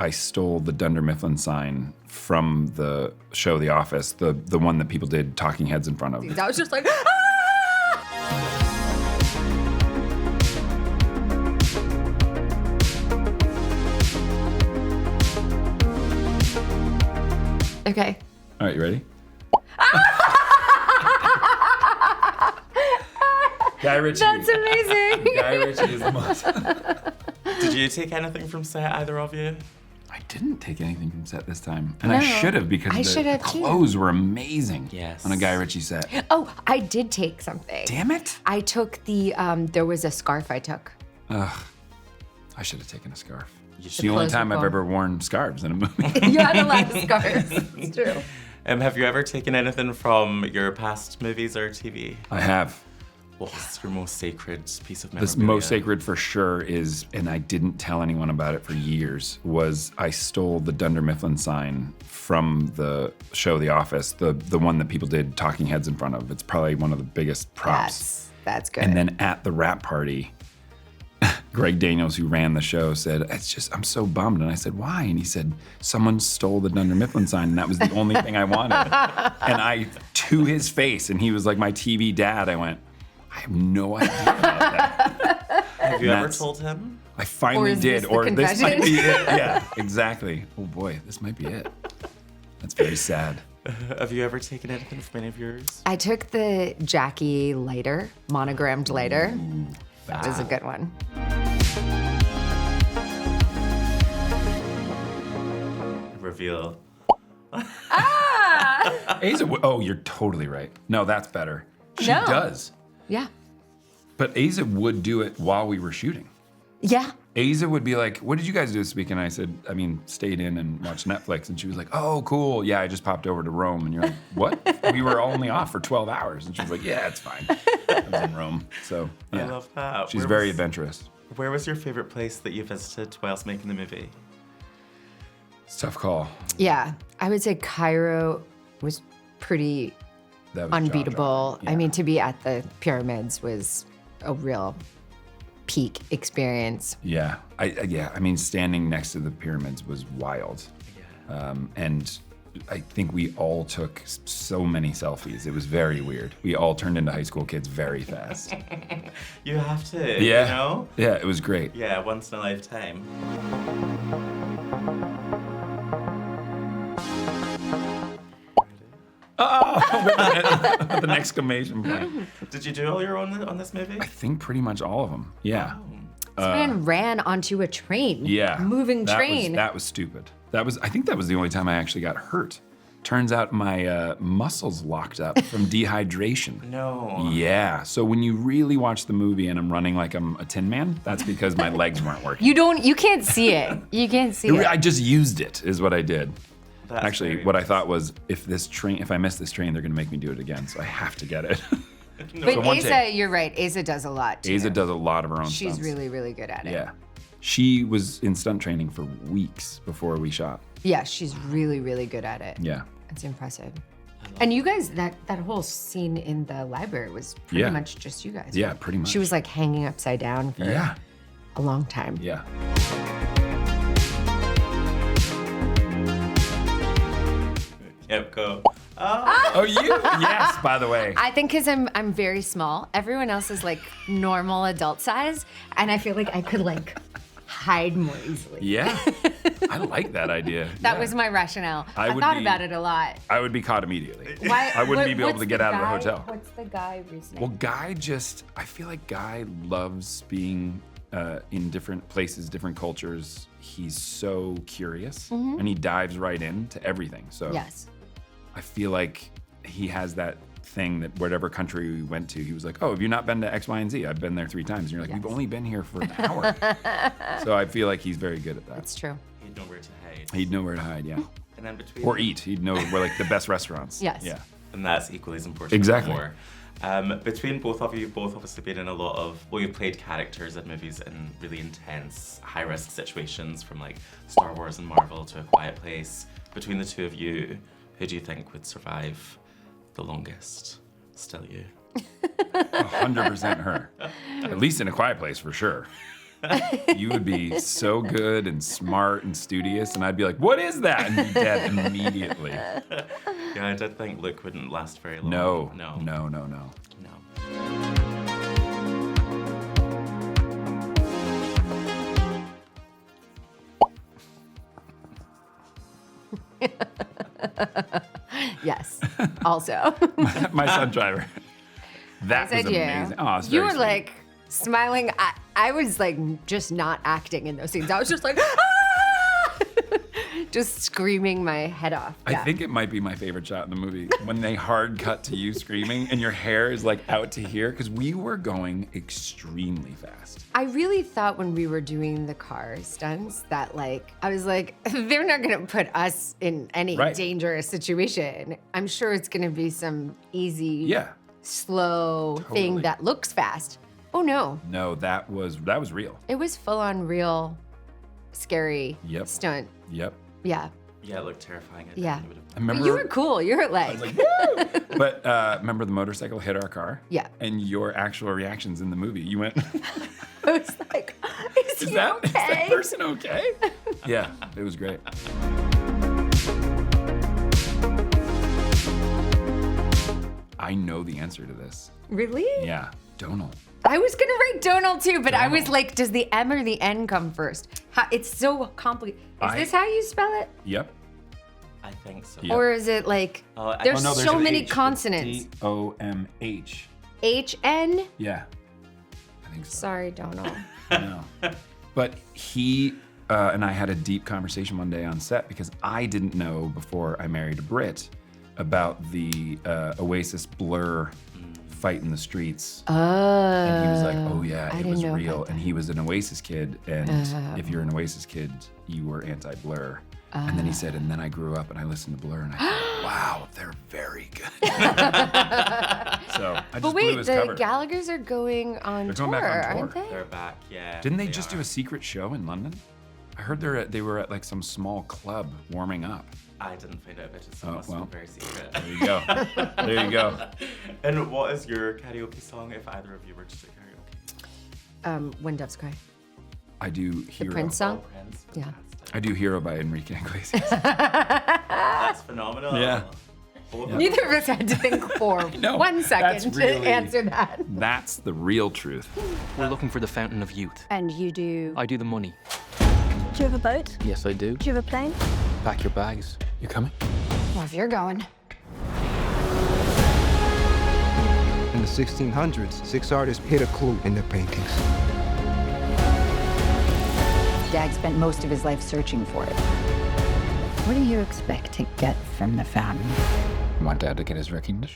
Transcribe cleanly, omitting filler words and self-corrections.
I stole the Dunder Mifflin sign from the show The Office, the one that people did talking heads in front of. I was just like, ah! Okay. All right, you ready? Guy Ritchie. That's amazing. Guy Ritchie is the most. Did you take anything from set, either of you? I didn't take anything from set this time. And I should have, because the too. clothes were amazing Yes. on a Guy Ritchie set. Oh, I did take something. Damn it. I took the, there was a scarf I took. Ugh. I should have taken a scarf. It's The the only clothes time were I've cool. ever worn scarves in a movie. You had a lot of scarves. It's true. Have you ever taken anything from your past movies or TV? I have. What's your most sacred piece of The memorabilia? most sacred for sure is, and I didn't tell anyone about it for years, was I stole the Dunder Mifflin sign from the show The Office, the one that people did talking heads in front of. It's probably one of the biggest props. That's good. And then at the wrap party, Greg Daniels, who ran the show, said, I'm so bummed. And I said, why? And he said, someone stole the Dunder Mifflin sign, and that was the only thing I wanted. And I, to his face, and he was like my TV dad, I went, I have no idea about that. Have you ever told him? I finally is did, this the or this might confession? be it. Yeah, exactly. Oh boy, this might be it. That's very sad. Have you ever taken anything from any of yours? I took the Jackie lighter, monogrammed lighter. That was a good one. Reveal. Asa, oh, you're totally right. No, that's better. She No. does. Yeah. But Asa would do it while we were shooting. Yeah. Asa would be like, what did you guys do this week? And I said, stayed in and watched Netflix. And she was like, oh, cool. Yeah, I just popped over to Rome. And you're like, what? We were only off for 12 hours. And she was like, yeah, it's fine. I was in Rome. So, yeah. I love that. She's very adventurous. Where was your favorite place that you visited whilst making the movie? It's a tough call. Yeah. I would say Cairo was pretty That was unbeatable. jaw-dropping. I mean, to be at the pyramids was a real peak experience. Yeah. I mean, standing next to the pyramids was wild. Yeah. And I think we all took so many selfies. It was very weird. We all turned into high school kids very fast. You have to, Yeah. you know? Yeah, it was great. Yeah, once in a lifetime. With an exclamation point. Did you do all your own on this movie? I think pretty much all of them. Yeah. This man ran onto a train. Yeah. Moving train. That was stupid. I think that was the only time I actually got hurt. Turns out my muscles locked up from dehydration. No. Yeah. So when you really watch the movie and I'm running like I'm a Tin Man, that's because my legs weren't working. You can't see it. You can't see it. I just used it, is what I did. That's Actually, very what I thought was, if I miss this train, they're gonna make me do it again, so I have to get it. But So one Asa, take. you're right. Asa does a lot too. Asa does a lot of her own She's stunts. really, really good at it. Yeah. She was in stunt training for weeks before we shot. Yeah, she's really, really good at it. Yeah. It's impressive. And you guys, that whole scene in the library was pretty Yeah. much just you guys. Yeah, right? pretty much. She was like hanging upside down for Yeah. a long time. Yeah. Yep, go. Oh, you? Yes, by the way. I think because I'm very small. Everyone else is like normal adult size, and I feel like I could like hide more easily. Yeah. I like that idea. That Yeah. was my rationale. I I would thought be- about it a lot. I would be caught immediately. Why? I wouldn't be able what's to get the out of the guy- hotel. What's the guy reasoning? Well, I feel like Guy loves being in different places, different cultures. He's so curious and he dives right into everything. So Yes. I feel like he has that thing that whatever country we went to, he was like, oh, have you not been to X, Y, and Z? I've been there 3 times. And you're like, Yes. we've only been here for an hour. So I feel like he's very good at that. That's true. He'd know where to hide. He'd know where to hide, yeah. And then between Or eat. He'd know where like the best restaurants. Yes. Yeah. And that's equally as important. Exactly. Or more. Between both of you, you've both obviously been in a lot of, well, you've played characters in movies in really intense, high-risk situations, from like Star Wars and Marvel to A Quiet Place. Between the two of you, who do you think would survive the longest? Still you. 100% her. At least in A Quiet Place, for sure. You would be so good and smart and studious, and I'd be like, "What is that?" and be dead immediately. Yeah, I did think Luke wouldn't last very long. No. No. No, no, no. Yes. Also. My son driver. That was amazing. Oh, it's you very were sweet. like smiling. I was like just not acting in those scenes. I was just like, ah! Just screaming my head off. I think it might be my favorite shot in the movie when they hard cut to you screaming and your hair is like out to here because we were going extremely fast. I really thought when we were doing the car stunts that like, I was like, they're not gonna put us in any dangerous situation. I'm sure it's gonna be some easy, slow thing that looks fast. Oh no. No, that was real. It was full on real, scary stunt. Yep. Yeah. Yeah, it looked terrifying. Yeah. I remember, but you were cool. You were like, woo! But remember the motorcycle hit our car? Yeah. And your actual reactions in the movie, you went, I was like, is that okay? person okay? Yeah, it was great. I know the answer to this. Really? Yeah, Donal. I was gonna write Donal too, but I was like, does the M or the N come first? It's so complicated. Is this how you spell it? Yep. I think so. Yep. Or is it like, there's so many consonants. D-O-M-H. H-N? Yeah, I think so. Sorry, Donal. No. But he and I had a deep conversation one day on set because I didn't know before I married a Brit about the Oasis Blur fight in the streets. And he was like, oh yeah, it was real. And he was an Oasis kid. And if you're an Oasis kid, you were anti-Blur. And then he said, and then I grew up and I listened to Blur and I thought, wow, they're very good. So I just But blew wait, his the cover. Gallaghers are going on They're tour, going back on aren't tour. they? They're back, yeah. Didn't they just do a secret show in London? I heard they were at like some small club warming up. I didn't find out about it, so it must have been very secret. There you go. There you go. And what is your karaoke song if either of you were to do karaoke? When Doves Cry. I do Hero. The Prince song? Oh, Prince. Yeah. I do Hero by Enrique Iglesias. That's phenomenal. Yeah. Neither of us had to think for 1 second to answer that. That's the real truth. We're looking for the fountain of youth. And you do? I do the money. Do you have a boat? Yes, I do. Do you have a plane? Pack your bags. You coming? Well, if you're going. In the 1600s, 6 artists hid a clue in their paintings. Dad spent most of his life searching for it. What do you expect to get from the family? I want Dad to get his recognition.